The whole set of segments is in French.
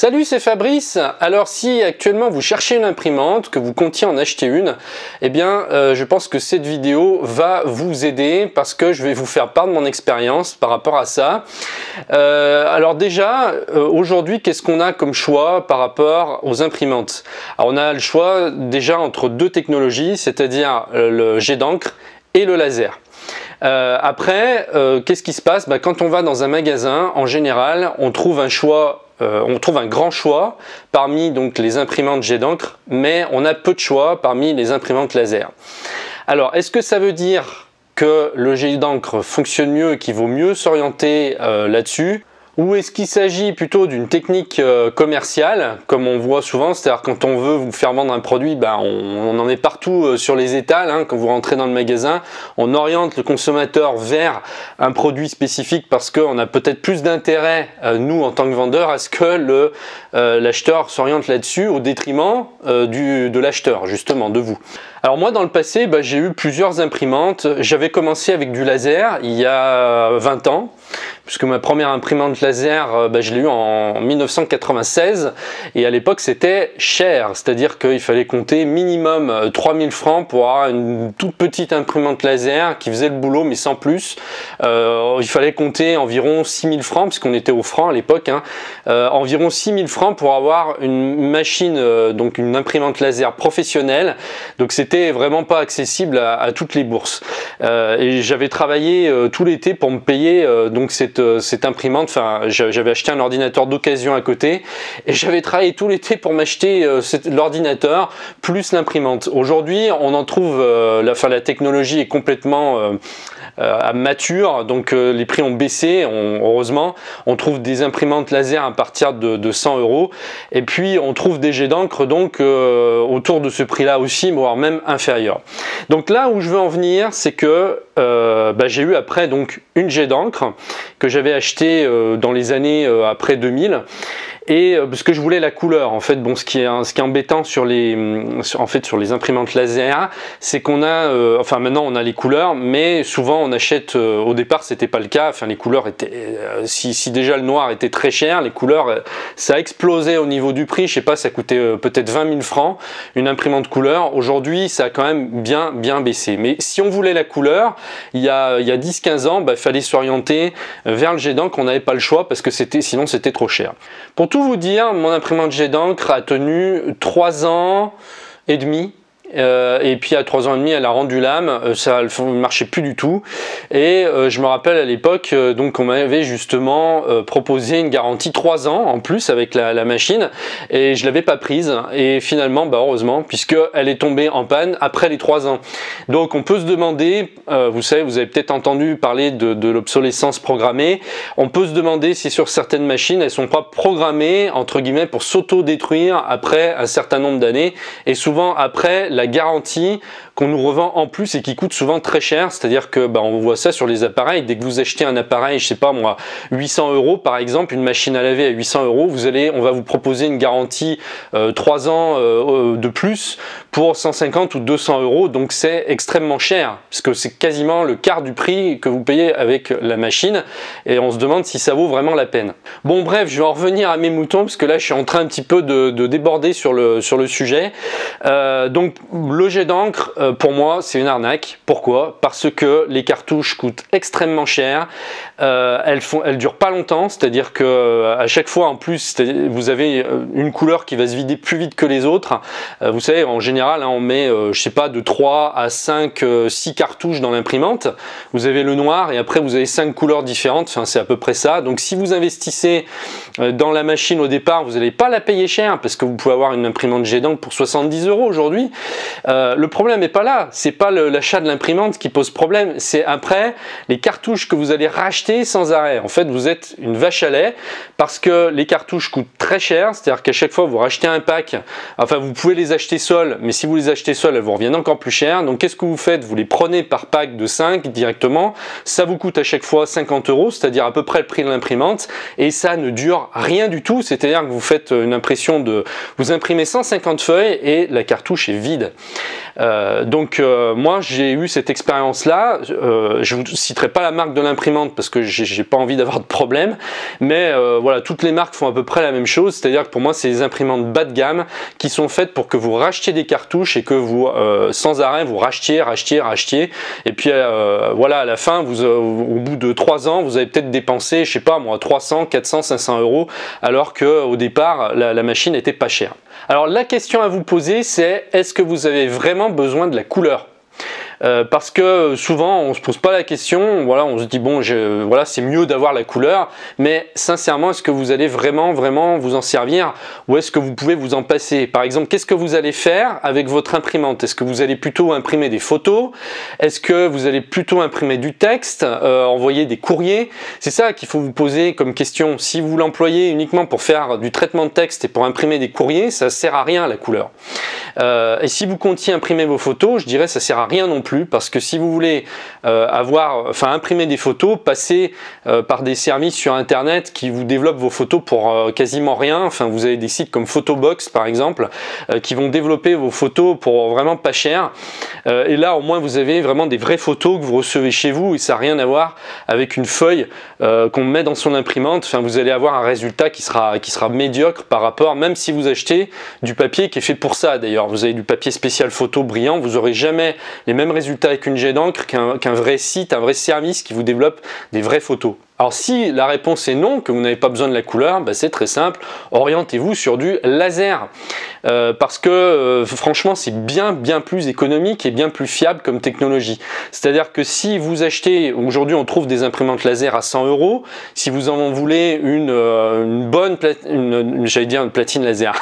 Salut, c'est Fabrice. Alors si actuellement vous cherchez une imprimante, que vous comptiez en acheter une, eh bien je pense que cette vidéo va vous aider parce que je vais vous faire part de mon expérience par rapport à ça. Alors déjà, aujourd'hui, qu'est-ce qu'on a comme choix par rapport aux imprimantes? Alors on a le choix déjà entre deux technologies, c'est-à-dire le jet d'encre et le laser. Après, qu'est-ce qui se passe? Quand on va dans un magasin, en général, on trouve un choix. On trouve un grand choix parmi donc les imprimantes jet d'encre, mais on a peu de choix parmi les imprimantes laser. Alors, est-ce que ça veut dire que le jet d'encre fonctionne mieux et qu'il vaut mieux s'orienter là-dessus? Ou est-ce qu'il s'agit plutôt d'une technique commerciale, comme on voit souvent, c'est-à-dire quand on veut vous faire vendre un produit, on en est partout sur les étals, quand vous rentrez dans le magasin, on oriente le consommateur vers un produit spécifique parce qu'on a peut-être plus d'intérêt, nous en tant que vendeur, à ce que l'acheteur s'oriente là-dessus au détriment de l'acheteur, justement, de vous. Alors moi dans le passé, j'ai eu plusieurs imprimantes. J'avais commencé avec du laser il y a 20 ans, puisque ma première imprimante laser, je l'ai eue en 1996, et à l'époque c'était cher, c'est-à-dire qu'il fallait compter minimum 3000 francs pour avoir une toute petite imprimante laser qui faisait le boulot mais sans plus. Il fallait compter environ 6000 francs, puisqu'on était au franc à l'époque, environ 6000 francs pour avoir une machine, donc une imprimante laser professionnelle. Donc c'était vraiment pas accessible à toutes les bourses, et j'avais travaillé tout l'été pour me payer donc cette imprimante. Enfin, j'avais acheté un ordinateur d'occasion à côté et j'avais travaillé tout l'été pour m'acheter l'ordinateur plus l'imprimante. Aujourd'hui on en trouve, la technologie est complètement mature, donc les prix ont baissé, heureusement. On trouve des imprimantes laser à partir de 100 €, et puis on trouve des jets d'encre donc autour de ce prix là aussi, voire même inférieur. Donc là où je veux en venir, c'est que j'ai eu après donc une jet d'encre que j'avais acheté dans les années après 2000, et parce que je voulais la couleur. En fait, bon, ce qui est embêtant sur les imprimantes laser, c'est qu'on a, enfin maintenant on a les couleurs, mais souvent on achète, au départ c'était pas le cas. Enfin, les couleurs étaient, si déjà le noir était très cher, les couleurs, ça a explosé au niveau du prix. Je sais pas, ça coûtait peut-être 20 000 francs une imprimante couleur. Aujourd'hui, ça a quand même bien baissé. Mais si on voulait la couleur, il y a 10-15 ans, il fallait s'orienter vers le jet d'encre. On n'avait pas le choix parce que sinon c'était trop cher. Pour tout vous dire, mon imprimante jet d'encre a tenu 3 ans et demi. Et puis à 3 ans et demi elle a rendu l'âme, ça ne marchait plus du tout, et je me rappelle à l'époque, donc on m'avait justement proposé une garantie 3 ans en plus avec la machine, et je l'avais pas prise, et finalement heureusement, puisque elle est tombée en panne après les 3 ans. Donc on peut se demander, vous savez, vous avez peut-être entendu parler de l'obsolescence programmée. On peut se demander si sur certaines machines elles sont pas programmées entre guillemets pour s'auto-détruire après un certain nombre d'années, et souvent après la garantie qu'on nous revend en plus et qui coûte souvent très cher. C'est-à-dire que on voit ça sur les appareils. Dès que vous achetez un appareil, je sais pas moi, 800 € par exemple, une machine à laver à 800 €, on va vous proposer une garantie 3 ans de plus pour 150 ou 200 €. Donc c'est extrêmement cher, parce que c'est quasiment le quart du prix que vous payez avec la machine, et on se demande si ça vaut vraiment la peine. Bon bref, je vais en revenir à mes moutons, parce que là je suis en train un petit peu de déborder sur le sujet. Donc le jet d'encre, pour moi c'est une arnaque. Pourquoi? Parce que les cartouches coûtent extrêmement cher, elles durent pas longtemps, c'est-à-dire que à chaque fois en plus vous avez une couleur qui va se vider plus vite que les autres. Vous savez, en général on met je sais pas, de 3 à 5, 6 cartouches dans l'imprimante. Vous avez le noir et après vous avez 5 couleurs différentes, enfin c'est à peu près ça. Donc si vous investissez dans la machine au départ, vous n'allez pas la payer cher, parce que vous pouvez avoir une imprimante jet d'encre pour 70 € aujourd'hui. Le problème n'est pas là, c'est pas l'achat de l'imprimante qui pose problème, c'est après les cartouches que vous allez racheter sans arrêt. En fait, vous êtes une vache à lait, parce que les cartouches coûtent très cher, c'est-à-dire qu'à chaque fois vous rachetez un pack, enfin vous pouvez les acheter seuls, mais si vous les achetez seuls, elles vous reviennent encore plus cher. Donc qu'est-ce que vous faites? Vous les prenez par pack de 5 directement, ça vous coûte à chaque fois 50 €, c'est-à-dire à peu près le prix de l'imprimante, et ça ne dure rien du tout. C'est-à-dire que vous faites une impression vous imprimez 150 feuilles et la cartouche est vide. Moi j'ai eu cette expérience là, je vous citerai pas la marque de l'imprimante parce que j'ai pas envie d'avoir de problème, mais voilà, toutes les marques font à peu près la même chose, c'est-à-dire que pour moi c'est des imprimantes bas de gamme qui sont faites pour que vous rachetiez des cartouches et que vous sans arrêt vous rachetiez, et puis voilà, à la fin au bout de 3 ans vous avez peut-être dépensé, je sais pas moi, 300, 400, 500 euros, alors que au départ la machine était pas chère. Alors la question à vous poser, c'est est-ce que vous avez vraiment besoin de la couleur? Parce que souvent on se pose pas la question, voilà, on se dit bon, voilà, c'est mieux d'avoir la couleur, mais sincèrement, est-ce que vous allez vraiment vous en servir, ou est-ce que vous pouvez vous en passer? Par exemple, qu'est-ce que vous allez faire avec votre imprimante? Est-ce que vous allez plutôt imprimer des photos? Est-ce que vous allez plutôt imprimer du texte, envoyer des courriers? C'est ça qu'il faut vous poser comme question. Si vous l'employez uniquement pour faire du traitement de texte et pour imprimer des courriers, ça sert à rien la couleur. Et si vous comptiez imprimer vos photos, je dirais ça sert à rien non plus, parce que si vous voulez imprimer des photos, passez par des services sur internet qui vous développent vos photos pour quasiment rien. Enfin, vous avez des sites comme Photobox par exemple qui vont développer vos photos pour vraiment pas cher, et là au moins vous avez vraiment des vraies photos que vous recevez chez vous, et ça n'a rien à voir avec une feuille qu'on met dans son imprimante. Enfin, vous allez avoir un résultat qui sera médiocre par rapport, même si vous achetez du papier qui est fait pour ça. D'ailleurs, vous avez du papier spécial photo brillant, vous n'aurez jamais les mêmes résultats avec une jet d'encre qu'un vrai site, un vrai service qui vous développe des vraies photos. Alors si la réponse est non, que vous n'avez pas besoin de la couleur, c'est très simple, orientez-vous sur du laser. Parce que franchement c'est bien plus économique et bien plus fiable comme technologie. C'est-à-dire que si vous achetez, aujourd'hui on trouve des imprimantes laser à 100 €, si vous en voulez une bonne j'allais dire une platine laser,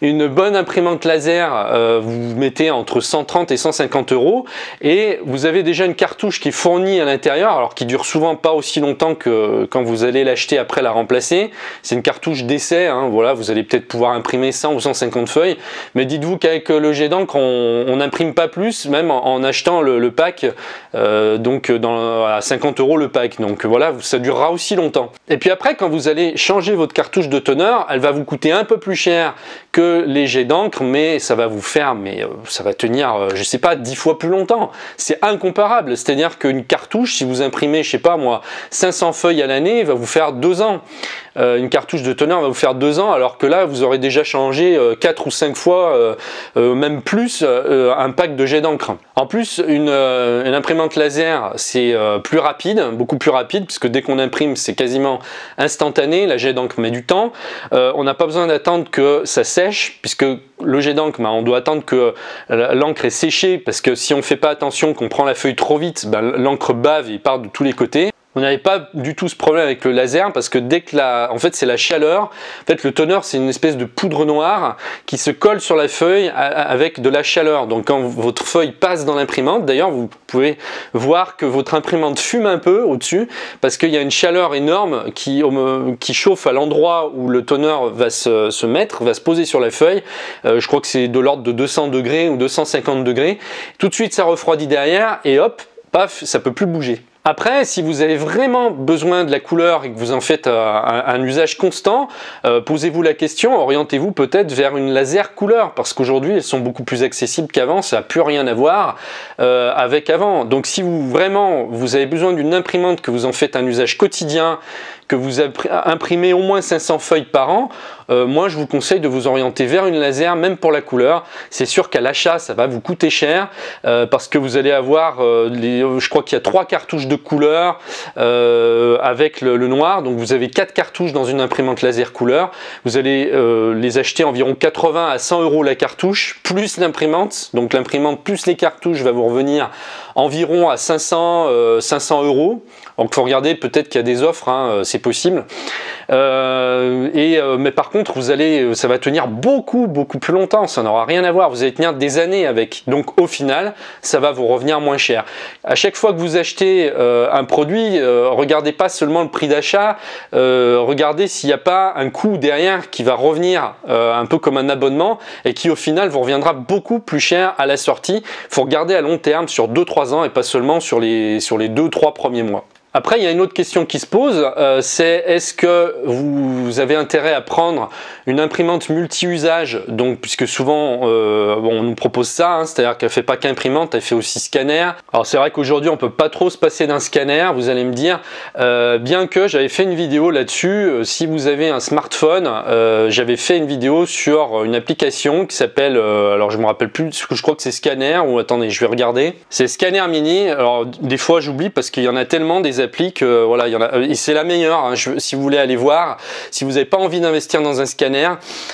une bonne imprimante laser, vous mettez entre 130 et 150 € et vous avez déjà une cartouche qui est fournie à l'intérieur, alors qui dure souvent pas aussi longtemps que quand vous allez l'acheter après la remplacer. C'est une cartouche d'essai, voilà, vous allez peut-être pouvoir imprimer 100 ou 150 feuilles, mais dites-vous qu'avec le jet d'encre on n'imprime pas plus, même en achetant le pack, donc à 50 € le pack, donc voilà, ça durera aussi longtemps. Et puis après, quand vous allez changer votre cartouche de toner, elle va vous coûter un peu plus cher que les jets d'encre, mais ça va vous faire, ça va tenir, je sais pas, 10 fois plus longtemps. C'est incomparable, c'est-à-dire qu'une cartouche, si vous imprimez, je sais pas moi, 500 feuilles à l'année, va vous faire 2 ans. Une cartouche de toner va vous faire 2 ans, alors que là vous aurez déjà changé 4 ou 5 fois, même plus, un pack de jet d'encre. En plus, une imprimante laser c'est plus rapide, beaucoup plus rapide, puisque dès qu'on imprime c'est quasiment instantané. La jet d'encre met du temps, on n'a pas besoin d'attendre que ça sèche, puisque le jet d'encre, on doit attendre que l'encre est séchée, parce que si on ne fait pas attention, qu'on prend la feuille trop vite, l'encre bave et part de tous les côtés. On n'avait pas du tout ce problème avec le laser, parce que dès que en fait c'est la chaleur, en fait le toner c'est une espèce de poudre noire qui se colle sur la feuille avec de la chaleur. Donc quand votre feuille passe dans l'imprimante, d'ailleurs vous pouvez voir que votre imprimante fume un peu au-dessus, parce qu'il y a une chaleur énorme qui chauffe à l'endroit où le toner va se mettre, va se poser sur la feuille. Je crois que c'est de l'ordre de 200 degrés ou 250 degrés. Tout de suite ça refroidit derrière et hop, paf, ça peut plus bouger. Après, si vous avez vraiment besoin de la couleur et que vous en faites un usage constant, posez-vous la question, orientez-vous peut-être vers une laser couleur, parce qu'aujourd'hui elles sont beaucoup plus accessibles qu'avant, ça n'a plus rien à voir avec avant. Donc si vous avez besoin d'une imprimante, que vous en faites un usage quotidien, que vous imprimez au moins 500 feuilles par an, moi je vous conseille de vous orienter vers une laser, même pour la couleur. C'est sûr qu'à l'achat ça va vous coûter cher, parce que vous allez avoir, je crois qu'il y a 3 cartouches de couleur avec le noir, donc vous avez 4 cartouches dans une imprimante laser couleur. Vous allez les acheter environ 80 à 100 € la cartouche, plus l'imprimante, donc l'imprimante plus les cartouches va vous revenir environ à 500 €. Donc il faut regarder, peut-être qu'il y a des offres, c'est possible. Mais par contre, ça va tenir beaucoup plus longtemps, ça n'aura rien à voir, vous allez tenir des années avec. Donc au final, ça va vous revenir moins cher. À chaque fois que vous achetez un produit, regardez pas seulement le prix d'achat, regardez s'il n'y a pas un coût derrière qui va revenir un peu comme un abonnement, et qui au final vous reviendra beaucoup plus cher à la sortie. Il faut regarder à long terme, sur 2-3 ans, et pas seulement sur les 2-3 premiers mois. Après, il y a une autre question qui se pose, c'est est-ce que vous avez intérêt à prendre une imprimante multi-usage, donc puisque souvent bon, on nous propose ça, hein, c'est-à-dire qu'elle fait pas qu'imprimante, elle fait aussi scanner. Alors c'est vrai qu'aujourd'hui on peut pas trop se passer d'un scanner, vous allez me dire, bien que j'avais fait une vidéo là-dessus, si vous avez un smartphone, j'avais fait une vidéo sur une application qui s'appelle, alors je me rappelle plus, je crois que c'est Scanner, ou attendez, je vais regarder, c'est Scanner Mini. Alors des fois j'oublie parce qu'il y en a tellement des applis que voilà, il y en a, et c'est la meilleure, hein, si vous voulez aller voir, si vous n'avez pas envie d'investir dans un scanner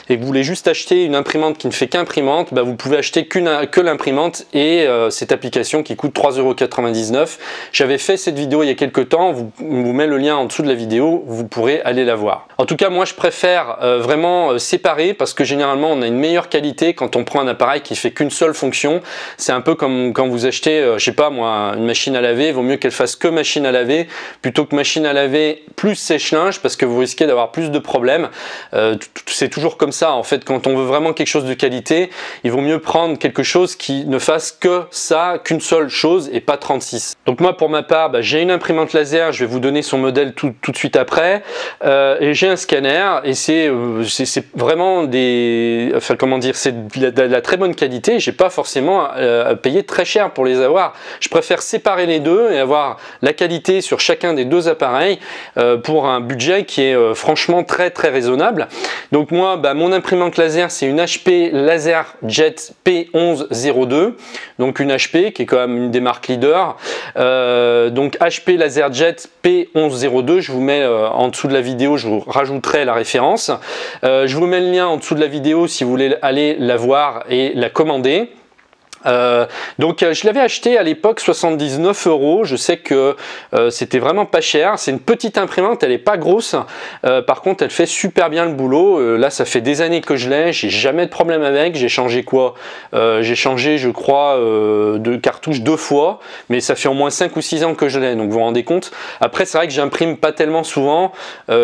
et que vous voulez juste acheter une imprimante qui ne fait qu'imprimante, bah, vous pouvez acheter que l'imprimante et cette application qui coûte 3,99 €. J'avais fait cette vidéo il y a quelques temps, vous met le lien en dessous de la vidéo, vous pourrez aller la voir. En tout cas, moi je préfère vraiment séparer parce que généralement on a une meilleure qualité quand on prend un appareil qui fait qu'une seule fonction. C'est un peu comme quand vous achetez, je sais pas moi, une machine à laver, il vaut mieux qu'elle fasse que machine à laver plutôt que machine à laver plus sèche-linge parce que vous risquez d'avoir plus de problèmes. C'est toujours comme ça en fait, quand on veut vraiment quelque chose de qualité, il vaut mieux prendre quelque chose qui ne fasse que ça, qu'une seule chose et pas 36. Donc moi pour ma part, bah, j'ai une imprimante laser, je vais vous donner son modèle tout de suite après, et j'ai un scanner et c'est vraiment des, enfin comment dire, c'est de la très bonne qualité. J'ai pas forcément à payer très cher pour les avoir. Je préfère séparer les deux et avoir la qualité sur chacun des deux appareils pour un budget qui est franchement très raisonnable. Donc moi, bah, mon imprimante laser, c'est une HP LaserJet P1102, donc une HP qui est quand même une des marques leaders. Donc HP LaserJet P1102, je vous mets en dessous de la vidéo, je vous rajouterai la référence. Je vous mets le lien en dessous de la vidéo si vous voulez aller la voir et la commander. Donc je l'avais acheté à l'époque 79 €. Je sais que c'était vraiment pas cher. C'est une petite imprimante, elle est pas grosse. Par contre, elle fait super bien le boulot. Là, ça fait des années que je l'ai. J'ai jamais de problème avec. J'ai changé quoi? J'ai changé, je crois, de cartouche 2 fois, mais ça fait au moins 5 ou 6 ans que je l'ai. Donc vous vous rendez compte. Après, c'est vrai que j'imprime pas tellement souvent.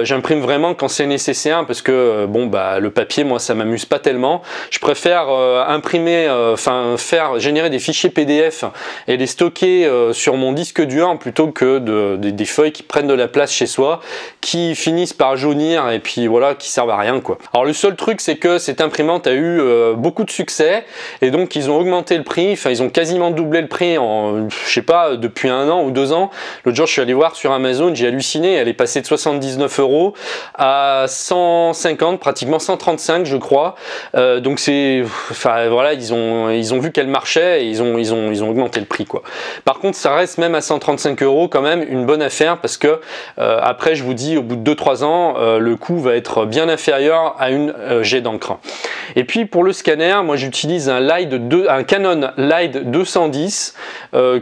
J'imprime vraiment quand c'est nécessaire parce que bon bah le papier, moi, ça m'amuse pas tellement. Je préfère imprimer, enfin générer des fichiers PDF et les stocker sur mon disque dur plutôt que des feuilles qui prennent de la place chez soi, qui finissent par jaunir et puis voilà, qui servent à rien quoi. Alors le seul truc, c'est que cette imprimante a eu beaucoup de succès et donc ils ont augmenté le prix, enfin ils ont quasiment doublé le prix en, je sais pas, depuis 1 an ou 2 ans. L'autre jour je suis allé voir sur Amazon, j'ai halluciné, elle est passée de 79 € à 150, pratiquement 135 je crois. Donc c'est, enfin voilà, ils ont vu qu'elle marchait et ils ont augmenté le prix quoi. Par contre, ça reste même à 135 € quand même une bonne affaire parce que après je vous dis, au bout de 2-3 ans, le coût va être bien inférieur à une jet d'encre. Et puis pour le scanner, moi j'utilise un Canon LIDE 210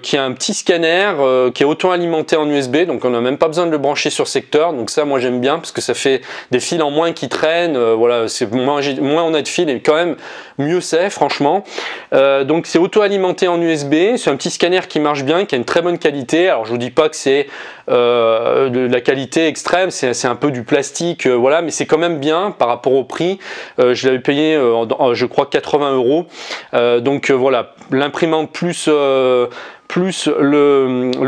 qui est un petit scanner qui est auto-alimenté en USB, donc on n'a même pas besoin de le brancher sur secteur. Donc ça, moi j'aime bien parce que ça fait des fils en moins qui traînent. Voilà, c'est moins on a de fils et quand même mieux c'est franchement. Donc c'est auto-alimenté en USB, c'est un petit scanner qui marche bien, qui a une très bonne qualité. Alors je vous dis pas que c'est de la qualité extrême, c'est un peu du plastique, voilà, mais c'est quand même bien par rapport au prix. Je l'avais payé je crois 80 €. Donc voilà, l'imprimante plus le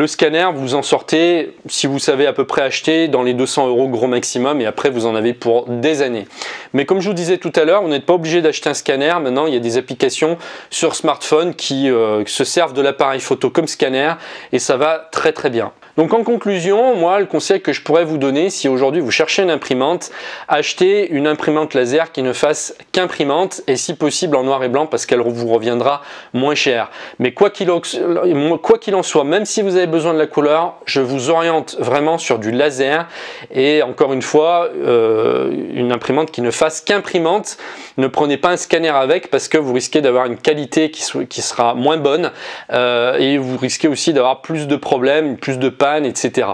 scanner, vous en sortez, si vous savez à peu près acheter, dans les 200 € gros maximum, et après vous en avez pour des années. Mais comme je vous disais tout à l'heure, vous n'êtes pas obligé d'acheter un scanner. Maintenant, il y a des applications sur smartphone qui se servent de l'appareil photo comme scanner et ça va très bien. Donc en conclusion, moi le conseil que je pourrais vous donner, si aujourd'hui vous cherchez une imprimante, achetez une imprimante laser qui ne fasse qu'imprimante et si possible en noir et blanc parce qu'elle vous reviendra moins cher. Mais quoi qu'il en soit, même si vous avez besoin de la couleur, je vous oriente vraiment sur du laser et encore une fois, une imprimante qui ne fasse qu'imprimante. Ne prenez pas un scanner avec parce que vous risquez d'avoir une qualité qui sera moins bonne et vous risquez aussi d'avoir plus de problèmes, plus de panne, etc.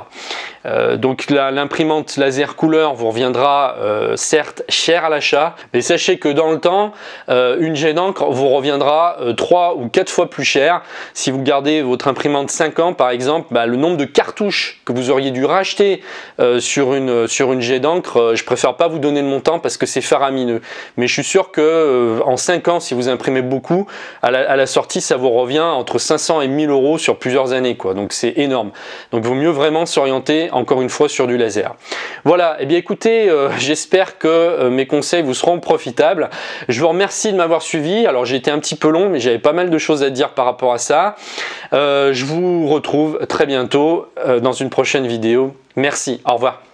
Donc l'imprimante laser couleur vous reviendra certes cher à l'achat, mais sachez que dans le temps, une jet d'encre vous reviendra 3 ou 4 fois plus cher. Si vous gardez votre imprimante 5 ans par exemple, le nombre de cartouches que vous auriez dû racheter sur une jet d'encre, je préfère pas vous donner le montant parce que c'est faramineux. Mais je suis sûr que en 5 ans, si vous imprimez beaucoup, à la sortie ça vous revient entre 500 et 1000 euros sur plusieurs années, quoi. Donc c'est énorme. Donc il vaut mieux vraiment s'orienter encore une fois sur du laser. Voilà, et bien écoutez, j'espère que mes conseils vous seront profitables. Je vous remercie de m'avoir suivi. Alors j'ai été un petit peu long, mais j'avais pas mal de choses à dire par rapport à ça. Je vous retrouve très bientôt dans une prochaine vidéo. Merci, au revoir.